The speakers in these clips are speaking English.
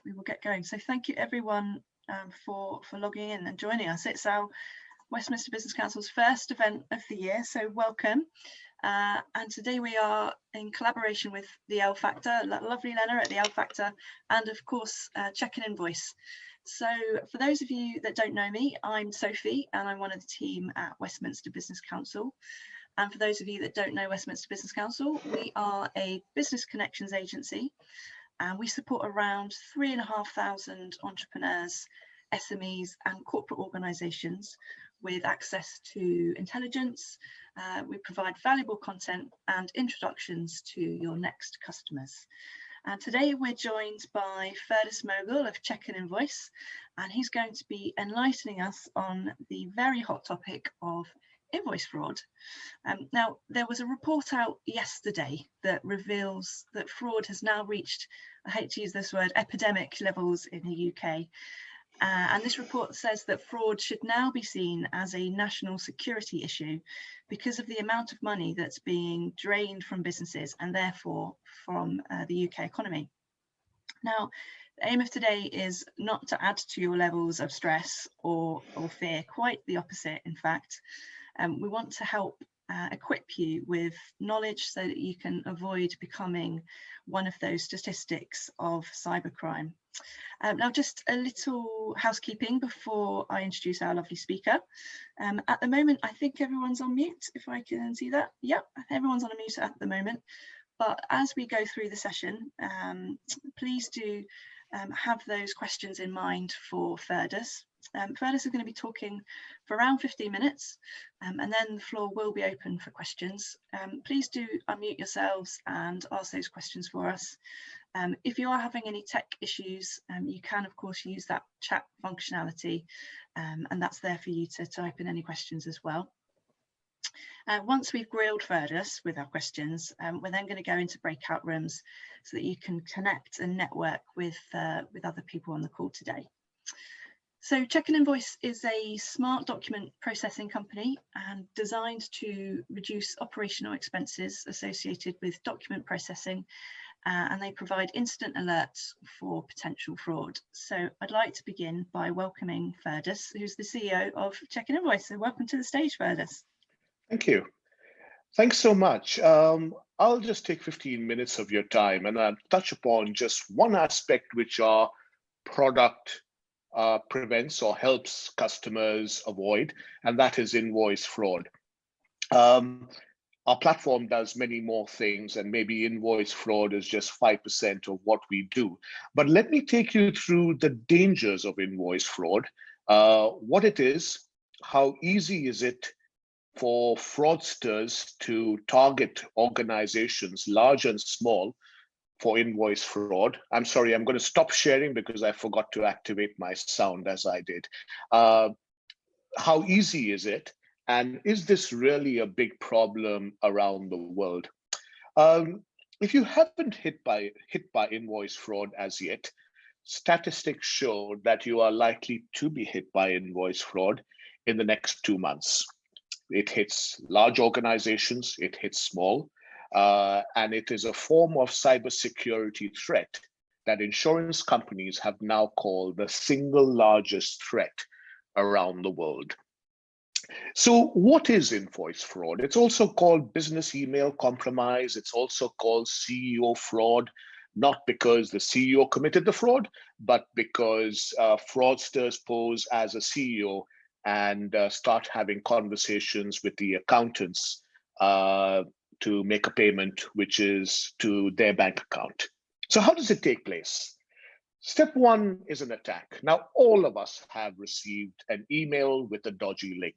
we will get going. So thank you everyone for logging in and joining us. It's our Westminster Business Council's first event of the year, so welcome. And today we are in collaboration with the L Factor, lovely Lena at the L Factor, and of course Check and Invoice. So for those of you that don't know me, I'm Sophie and I'm one of the team at Westminster Business Council. And for those of you that don't know Westminster Business Council, we are a business connections agency and we support around 3,500 entrepreneurs, SMEs and corporate organisations with access to intelligence. We provide valuable content and introductions to your next customers. And today we're joined by Fergus Mogul of Check and Invoice, and he's going to be enlightening us on the very hot topic of invoice fraud. Now, there was a report out yesterday that reveals that fraud has now reached, I hate to use this word, epidemic levels in the UK. And this report says that fraud should now be seen as a national security issue because of the amount of money that's being drained from businesses and therefore from the UK economy. Now, the aim of today is not to add to your levels of stress or fear, quite the opposite, in fact. We want to help equip you with knowledge so that you can avoid becoming one of those statistics of cybercrime. Now, just a little housekeeping before I introduce our lovely speaker. At the moment, I think everyone's on mute, if I can see that. Yep, everyone's on a mute at the moment. But as we go through the session, please do have those questions in mind for Fergus. Fergus is going to be talking for around 15 minutes and then the floor will be open for questions. Please do unmute yourselves and ask those questions for us. If you are having any tech issues, you can of course use that chat functionality and that's there for you to type in any questions as well. Once we've grilled Fergus with our questions, we're then going to go into breakout rooms so that you can connect and network with other people on the call today. So Check and Invoice is a smart document processing company and designed to reduce operational expenses associated with document processing, and they provide instant alerts for potential fraud. So I'd like to begin by welcoming Fergus, who's the CEO of Check and Invoice. So welcome to the stage, Fergus. Thank you. Thanks so much. I'll just take 15 minutes of your time and I'll touch upon just one aspect which our product prevents or helps customers avoid, and that is invoice fraud. Our platform does many more things, and maybe invoice fraud is just 5% of what we do. But let me take you through the dangers of invoice fraud, what it is, how easy is it for fraudsters to target organizations, large and small, for invoice fraud. I'm sorry, I'm going to stop sharing because I forgot to activate my sound as I did. How easy is it? And is this really a big problem around the world? If you haven't hit by invoice fraud as yet, statistics show that you are likely to be hit by invoice fraud in the next 2 months. It hits large organizations, it hits small, and it is a form of cybersecurity threat that insurance companies have now called the single largest threat around the world. So what is invoice fraud? It's also called business email compromise. It's also called CEO fraud, not because the CEO committed the fraud, but because fraudsters pose as a CEO and start having conversations with the accountants to make a payment, which is to their bank account. So how does it take place? Step one is an attack. Now, all of us have received an email with a dodgy link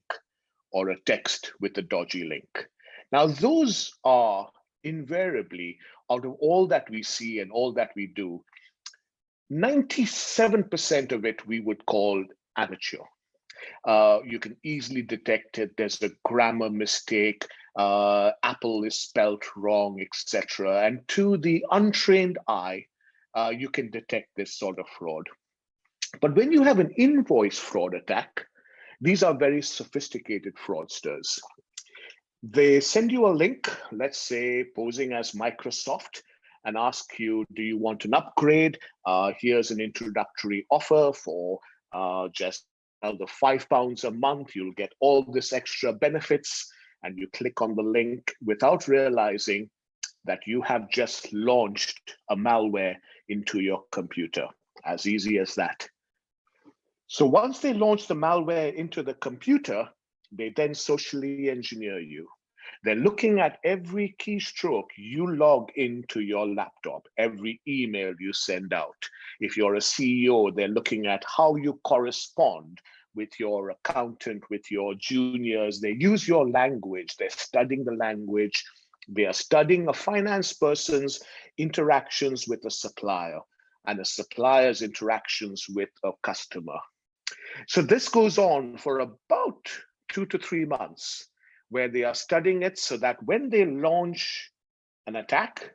or a text with a dodgy link. Now, those are invariably, out of all that we see and all that we do, 97% of it we would call amateur. You can easily detect it. There's a grammar mistake. Apple is spelt wrong, etc. And to the untrained eye, you can detect this sort of fraud. But when you have an invoice fraud attack, these are very sophisticated fraudsters. They send you a link, let's say posing as Microsoft, and ask you, do you want an upgrade? Here's an introductory offer for just another £5 a month. You'll get all this extra benefits, and you click on the link without realizing that you have just launched a malware into your computer. As easy as that. So once they launch the malware into the computer, they then socially engineer you. They're looking at every keystroke you log into your laptop, every email you send out. If you're a CEO, they're looking at how you correspond with your accountant, with your juniors. They use your language. They're studying the language. They are studying a finance person's interactions with a supplier and a supplier's interactions with a customer. So this goes on for about 2 to 3 months, where they are studying it so that when they launch an attack,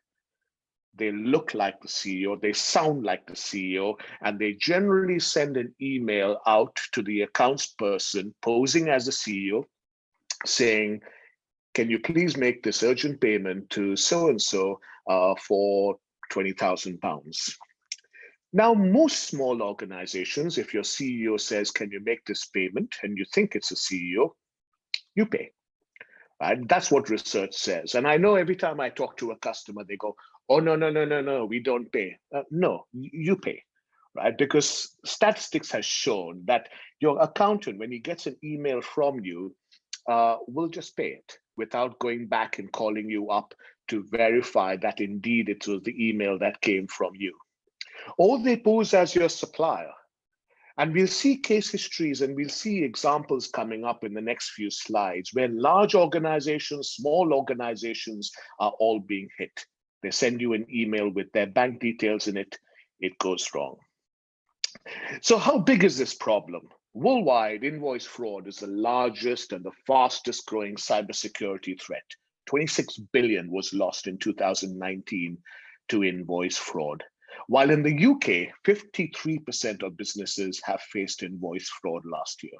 they look like the CEO, they sound like the CEO, and they generally send an email out to the accounts person posing as the CEO saying, can you please make this urgent payment to so-and-so for £20,000? Now, most small organizations, if your CEO says, can you make this payment, and you think it's a CEO, you pay. Right? That's what research says. And I know every time I talk to a customer, they go, oh, no, we don't pay. No, you pay, right? Because statistics has shown that your accountant, when he gets an email from you, will just pay it without going back and calling you up to verify that indeed it was the email that came from you. Or they pose as your supplier. And we'll see case histories and we'll see examples coming up in the next few slides where large organizations, small organizations are all being hit. They send you an email with their bank details in it, it goes wrong. So how big is this problem? Worldwide, invoice fraud is the largest and the fastest growing cybersecurity threat. 26 billion was lost in 2019 to invoice fraud. While in the UK, 53% of businesses have faced invoice fraud last year.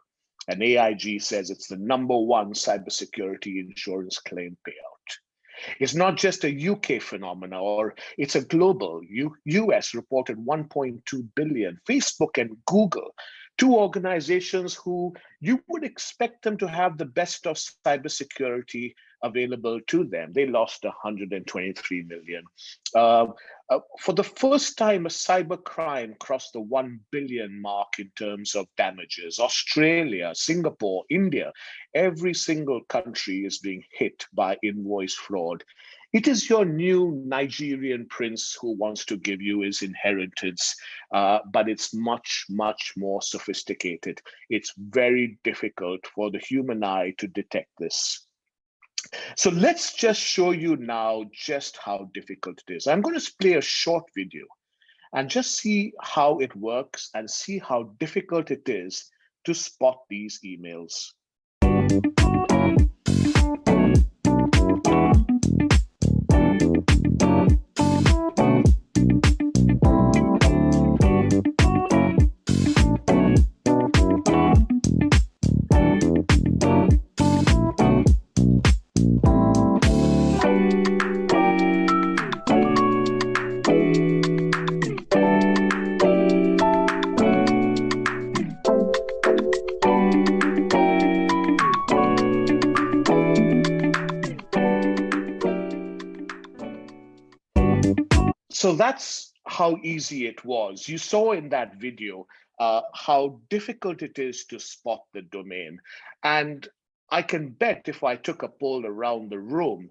And AIG says it's the #1 cybersecurity insurance claim payout. It's not just a UK phenomena, or it's a global. US reported 1.2 billion. Facebook and Google, two organizations who you would expect them to have the best of cybersecurity available to them. They lost 123 million. For the first time, a cybercrime crossed the 1 billion mark in terms of damages. Australia, Singapore, India, every single country is being hit by invoice fraud. It is your new Nigerian prince who wants to give you his inheritance, but it's much, much more sophisticated. It's very difficult for the human eye to detect this. So let's just show you now just how difficult it is. I'm going to play a short video and just see how it works and see how difficult it is to spot these emails. So that's how easy it was. You saw in that video how difficult it is to spot the domain. And I can bet if I took a poll around the room,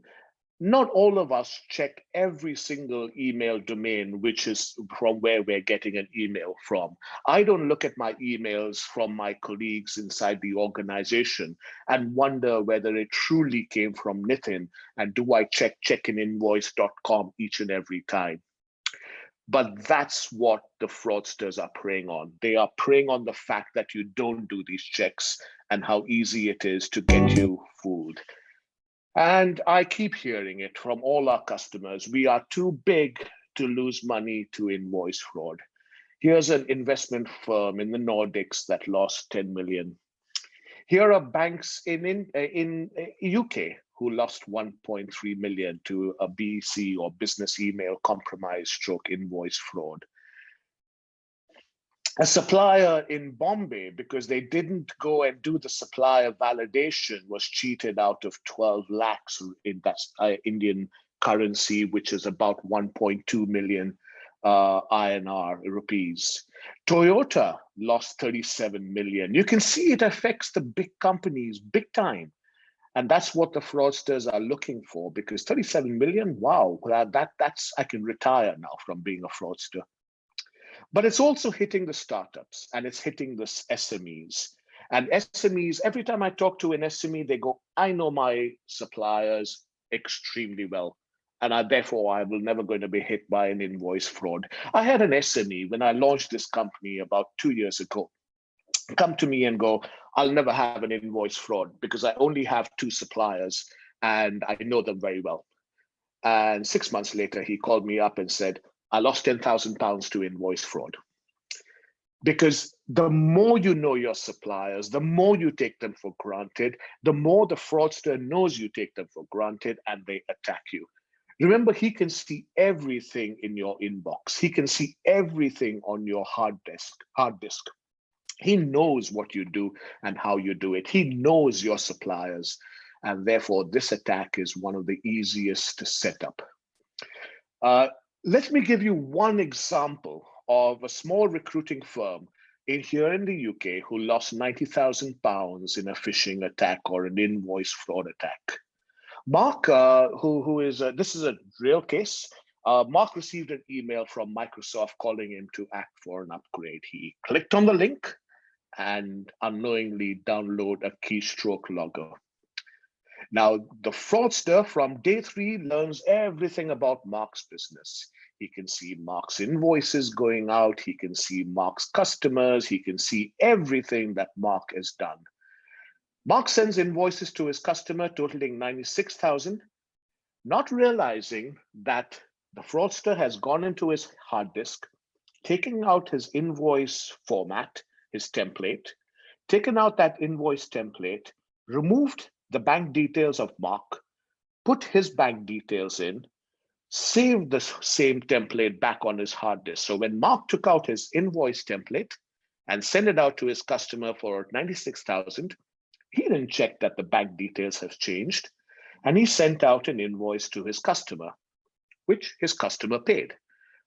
not all of us check every single email domain, which is from where we're getting an email from. I don't look at my emails from my colleagues inside the organization and wonder whether it truly came from Nitin, and do I check checkininvoice.com each and every time. But that's what the fraudsters are preying on. They are preying on the fact that you don't do these checks and how easy it is to get you fooled. And I keep hearing it from all our customers. We are too big to lose money to invoice fraud. Here's an investment firm in the Nordics that lost 10 million. Here are banks in UK who lost 1.3 million to a BC or business email compromise stroke invoice fraud. A supplier in Bombay, because they didn't go and do the supplier validation, was cheated out of 12 lakhs in that Indian currency, which is about 1.2 million INR rupees. Toyota lost 37 million. You can see it affects the big companies big time. And that's what the fraudsters are looking for, because 37 million, wow, that's I can retire now from being a fraudster. But it's also hitting the startups and it's hitting the SMEs. And SMEs, every time I talk to an SME, they go, I know my suppliers extremely well. And therefore, I will never going to be hit by an invoice fraud. I had an SME when I launched this company about 2 years ago come to me and go, I'll never have an invoice fraud because I only have 2 suppliers and I know them very well. And 6 months later, he called me up and said, I lost £10,000 to invoice fraud. Because the more you know your suppliers, the more you take them for granted, the more the fraudster knows you take them for granted and they attack you. Remember, he can see everything in your inbox. He can see everything on your hard disk. He knows what you do and how you do it. He knows your suppliers. And therefore, this attack is one of the easiest to set up. Let me give you one example of a small recruiting firm here in the UK who lost £90,000 in a phishing attack or an invoice fraud attack. Mark, this is a real case. Mark received an email from Microsoft calling him to act for an upgrade. He clicked on the link and unknowingly download a keystroke logger. Now, the fraudster from day 3 learns everything about Mark's business. He can see Mark's invoices going out. He can see Mark's customers. He can see everything that Mark has done. Mark sends invoices to his customer totaling 96,000, not realizing that the fraudster has gone into his hard disk, taken out his invoice format, his template, taken out that invoice template, removed the bank details of Mark, put his bank details in, saved the same template back on his hard disk. So when Mark took out his invoice template and sent it out to his customer for 96,000, he didn't check that the bank details have changed, and he sent out an invoice to his customer, which his customer paid.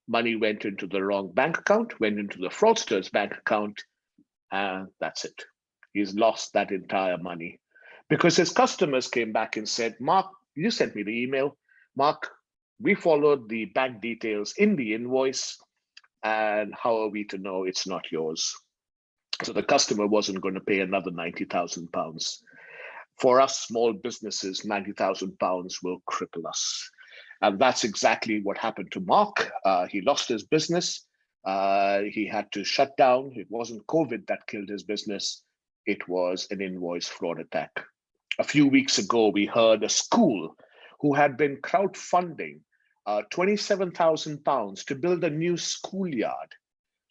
Money went into the wrong bank account, went into the fraudster's bank account, and that's it. He's lost that entire money because his customers came back and said, Mark, you sent me the email. Mark, we followed the bank details in the invoice, and how are we to know it's not yours? So the customer wasn't going to pay another £90,000. For us small businesses, £90,000 will cripple us. And that's exactly what happened to Mark. He lost his business. He had to shut down. It wasn't COVID that killed his business. It was an invoice fraud attack. A few weeks ago, we heard a school who had been crowdfunding £27,000 to build a new schoolyard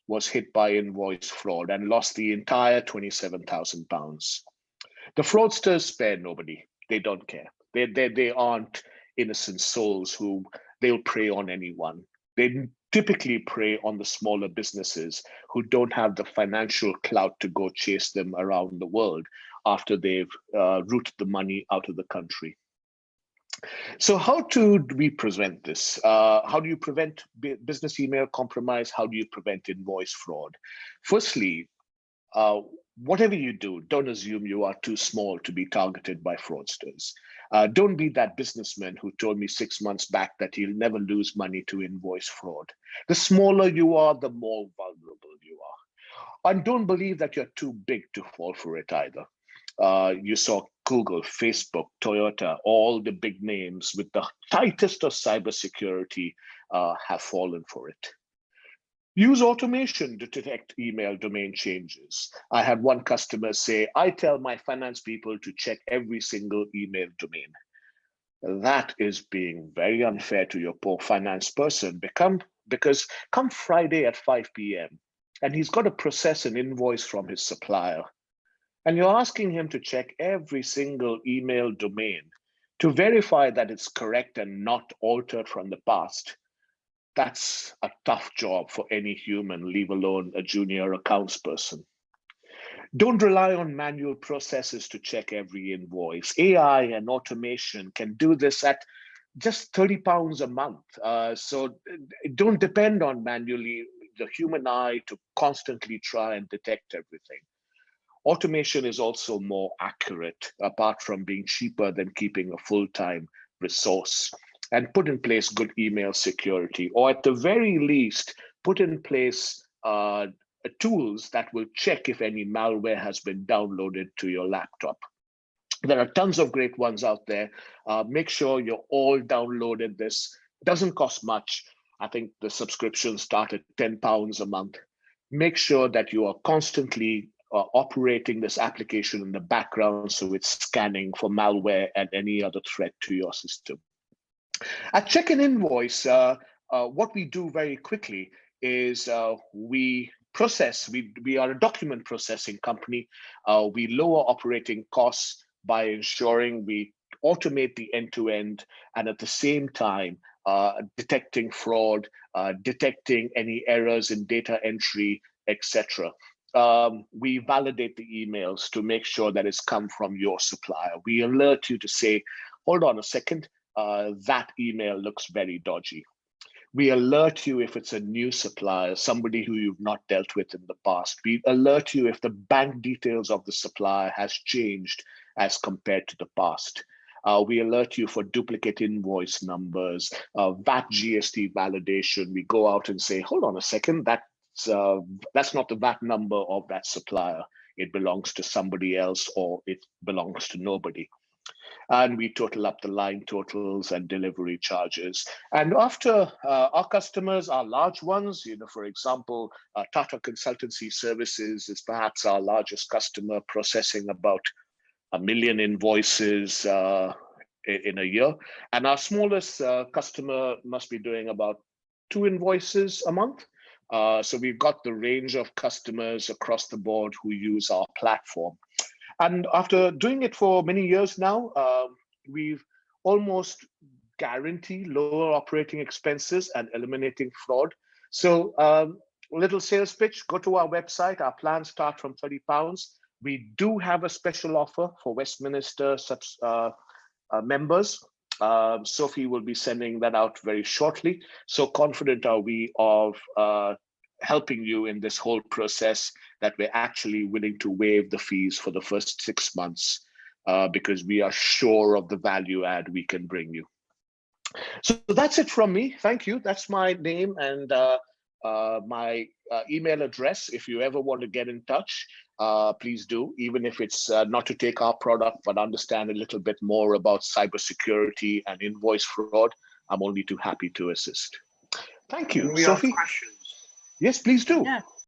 was hit by invoice fraud and lost the entire £27,000. The fraudsters spare nobody. They don't care. They aren't innocent souls who they'll prey on anyone. They typically prey on the smaller businesses who don't have the financial clout to go chase them around the world after they've rooted the money out of the country. So how do we prevent this? How do you prevent business email compromise? How do you prevent invoice fraud? Firstly, whatever you do, don't assume you are too small to be targeted by fraudsters. Don't be that businessman who told me 6 months back that he'll never lose money to invoice fraud. The smaller you are, the more vulnerable you are. And don't believe that you're too big to fall for it either. You saw Google, Facebook, Toyota, all the big names with the tightest of cybersecurity have fallen for it. Use automation to detect email domain changes. I had one customer say, I tell my finance people to check every single email domain. That is being very unfair to your poor finance person because come Friday at 5 p.m. and he's got to process an invoice from his supplier. And you're asking him to check every single email domain to verify that it's correct and not altered from the past, that's a tough job for any human, leave alone a junior accounts person. Don't rely on manual processes to check every invoice. AI and automation can do this at just £30 a month. So don't depend on manually the human eye to constantly try and detect everything. Automation is also more accurate, apart from being cheaper than keeping a full-time resource. And put in place good email security, or at the very least, put in place tools that will check if any malware has been downloaded to your laptop. There are tons of great ones out there. Make sure you're all downloaded. This doesn't cost much. I think the subscriptions start at £10 a month. Make sure that you are constantly operating this application in the background so it's scanning for malware and any other threat to your system. At Check and Invoice, what we do very quickly is we process, we are a document processing company. We lower operating costs by ensuring we automate the end-to-end, and at the same time, detecting fraud, detecting any errors in data entry, etc. We validate the emails to make sure that it's come from your supplier. We alert you to say, hold on a second, that email looks very dodgy. We alert you if it's a new supplier, somebody who you've not dealt with in the past. We alert you if the bank details of the supplier has changed as compared to the past. We alert you for duplicate invoice numbers, VAT GST validation. We go out and say, hold on a second, that's not the VAT number of that supplier. It belongs to somebody else, or it belongs to nobody. And we total up the line totals and delivery charges. And after our customers are large ones, for example, Tata Consultancy Services is perhaps our largest customer, processing about 1 million invoices in a year. And our smallest customer must be doing about 2 invoices a month. So we've got the range of customers across the board who use our platform. And after doing it for many years now, we've almost guaranteed lower operating expenses and eliminating fraud. So a little sales pitch, go to our website. Our plans start from £30. We do have a special offer for Westminster members. Sophie will be sending that out very shortly. So confident are we of helping you in this whole process that we're actually willing to waive the fees for the first 6 months because we are sure of the value add we can bring you. So that's it from me. Thank you. That's my name and my email address. If you ever want to get in touch, please do, even if it's not to take our product, but understand a little bit more about cybersecurity and invoice fraud. I'm only too happy to assist. Thank you. Can we Sophie? ask questions? Yes, please do. Yeah.